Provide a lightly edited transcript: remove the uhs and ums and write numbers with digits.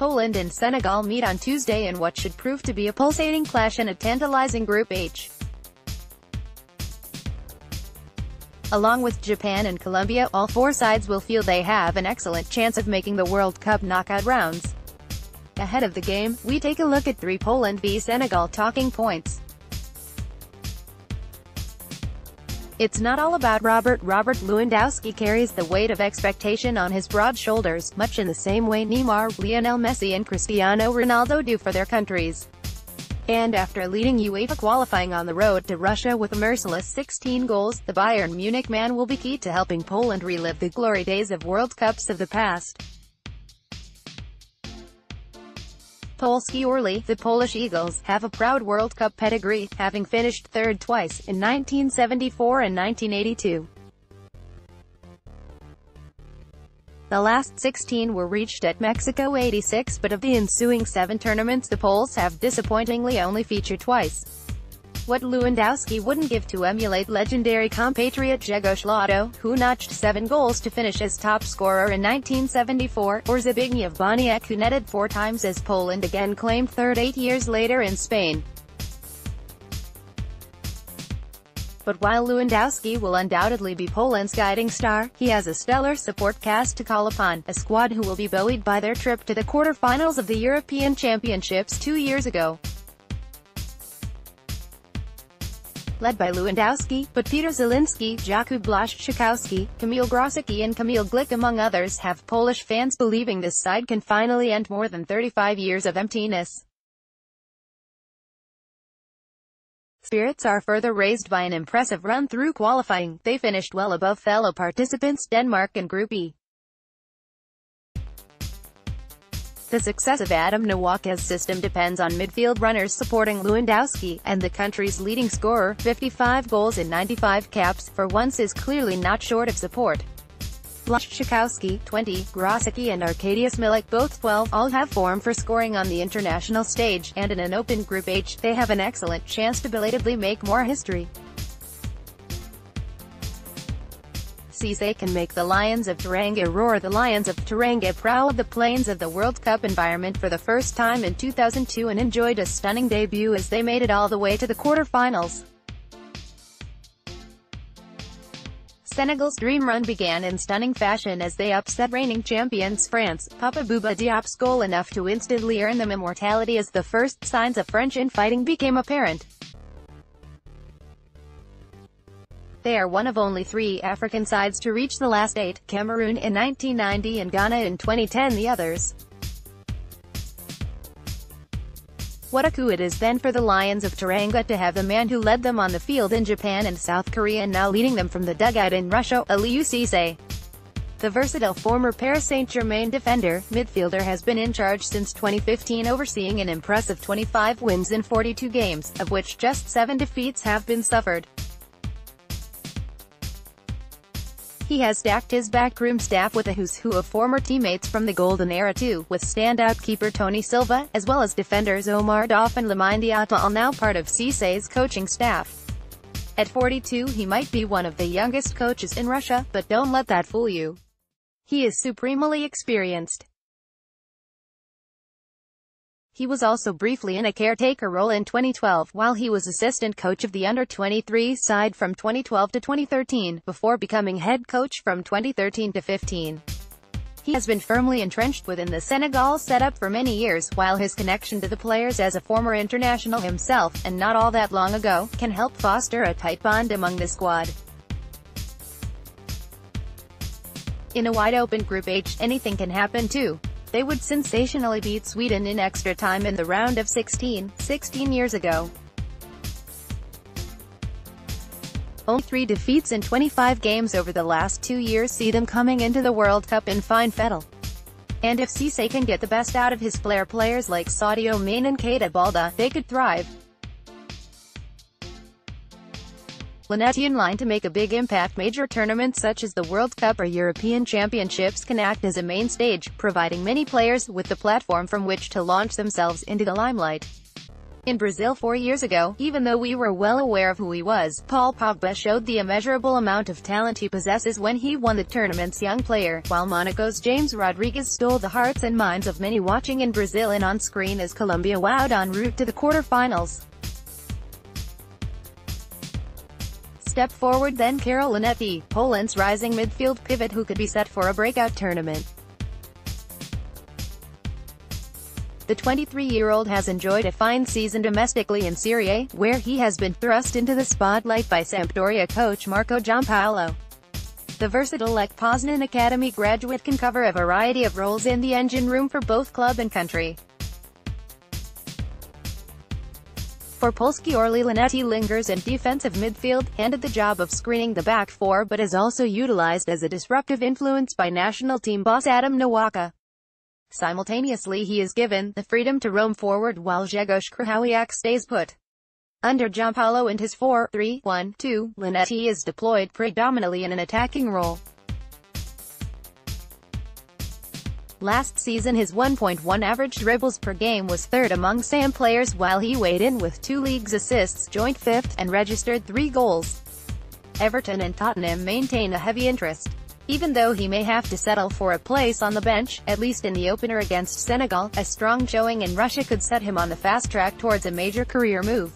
Poland and Senegal meet on Tuesday in what should prove to be a pulsating clash in a tantalizing Group H. Along with Japan and Colombia, all four sides will feel they have an excellent chance of making the World Cup knockout rounds. Ahead of the game, we take a look at 3 Poland v Senegal talking points. It's not all about Robert Lewandowski carries the weight of expectation on his broad shoulders, much in the same way Neymar, Lionel Messi and Cristiano Ronaldo do for their countries. And after leading UEFA qualifying on the road to Russia with a merciless 16 goals, the Bayern Munich man will be key to helping Poland relive the glory days of World Cups of the past. Polski Orly, the Polish Eagles, have a proud World Cup pedigree, having finished third twice, in 1974 and 1982. The last 16 were reached at Mexico '86, but of the ensuing 7 tournaments the Poles have disappointingly only featured twice. What Lewandowski wouldn't give to emulate legendary compatriot Grzegorz Lotto, who notched 7 goals to finish as top scorer in 1974, or Zbigniew Boniek, who netted 4 times as Poland again claimed third 8 years later in Spain. But while Lewandowski will undoubtedly be Poland's guiding star, he has a stellar support cast to call upon, a squad who will be buoyed by their trip to the quarter-finals of the European Championships 2 years ago. Led by Lewandowski, but Peter Zielinski, Jakub Blaszczykowski, Kamil Grosicki and Kamil Glik among others have Polish fans believing this side can finally end more than 35 years of emptiness. Spirits are further raised by an impressive run through qualifying. They finished well above fellow participants Denmark in Group E. The success of Adam Nawalka's system depends on midfield runners supporting Lewandowski, and the country's leading scorer, 55 goals in 95 caps, for once is clearly not short of support. Blaszczykowski, 20, Grosicki and Arkadiusz Milik, both 12, all have form for scoring on the international stage, and in an open Group H, they have an excellent chance to belatedly make more history. Cisse can make the Lions of Teranga roar. The Lions of Teranga prowled the plains of the World Cup environment for the first time in 2002 and enjoyed a stunning debut as they made it all the way to the quarter-finals. Senegal's dream run began in stunning fashion as they upset reigning champions France. Papa Bouba Diop's goal enough to instantly earn them immortality as the first signs of French infighting became apparent. They are one of only 3 African sides to reach the last 8, Cameroon in 1990 and Ghana in 2010 the others. What a coup it is then for the Lions of Teranga to have the man who led them on the field in Japan and South Korea and now leading them from the dugout in Russia, Aliou Cisse. The versatile former Paris Saint-Germain defender, midfielder has been in charge since 2015, overseeing an impressive 25 wins in 42 games, of which just 7 defeats have been suffered. He has stacked his backroom staff with a who's who of former teammates from the golden era too, with standout keeper Tony Silva, as well as defenders Omar Daf and Lamine Diatta, all now part of Cisse's coaching staff. At 42 he might be one of the youngest coaches in Russia, but don't let that fool you. He is supremely experienced. He was also briefly in a caretaker role in 2012, while he was assistant coach of the under-23 side from 2012 to 2013, before becoming head coach from 2013 to 15. He has been firmly entrenched within the Senegal setup for many years, while his connection to the players as a former international himself, and not all that long ago, can help foster a tight bond among the squad. In a wide-open Group H, anything can happen too. They would sensationally beat Sweden in extra time in the round of 16 years ago. Only 3 defeats in 25 games over the last 2 years see them coming into the World Cup in fine fettle. And if Cisse can get the best out of his flair players like Sadio Mane and Keita Balda, they could thrive. Linetti in line to make a big impact. Major tournaments such as the World Cup or European Championships can act as a main stage, providing many players with the platform from which to launch themselves into the limelight. In Brazil 4 years ago, even though we were well aware of who he was, Paul Pogba showed the immeasurable amount of talent he possesses when he won the tournament's young player, while Monaco's James Rodriguez stole the hearts and minds of many watching in Brazil and on screen as Colombia wowed en route to the quarter-finals. Step forward then Karol Linetti, Poland's rising midfield pivot who could be set for a breakout tournament. The 23-year-old has enjoyed a fine season domestically in Serie A, where he has been thrust into the spotlight by Sampdoria coach Marco Giampaolo. The versatile Poznan Academy graduate can cover a variety of roles in the engine room for both club and country. For Polski Orly, Linetti lingers in defensive midfield, handed the job of screening the back four but is also utilized as a disruptive influence by national team boss Adam Nawaka. Simultaneously he is given the freedom to roam forward while Grzegorz Krychowiak stays put. Under Giampaolo and his 4-3-1-2, Linetti is deployed predominantly in an attacking role. Last season his 1.1 average dribbles per game was third among SAM players while he weighed in with 2 leagues assists, joint fifth, and registered 3 goals. Everton and Tottenham maintain a heavy interest. Even though he may have to settle for a place on the bench, at least in the opener against Senegal, a strong showing in Russia could set him on the fast track towards a major career move.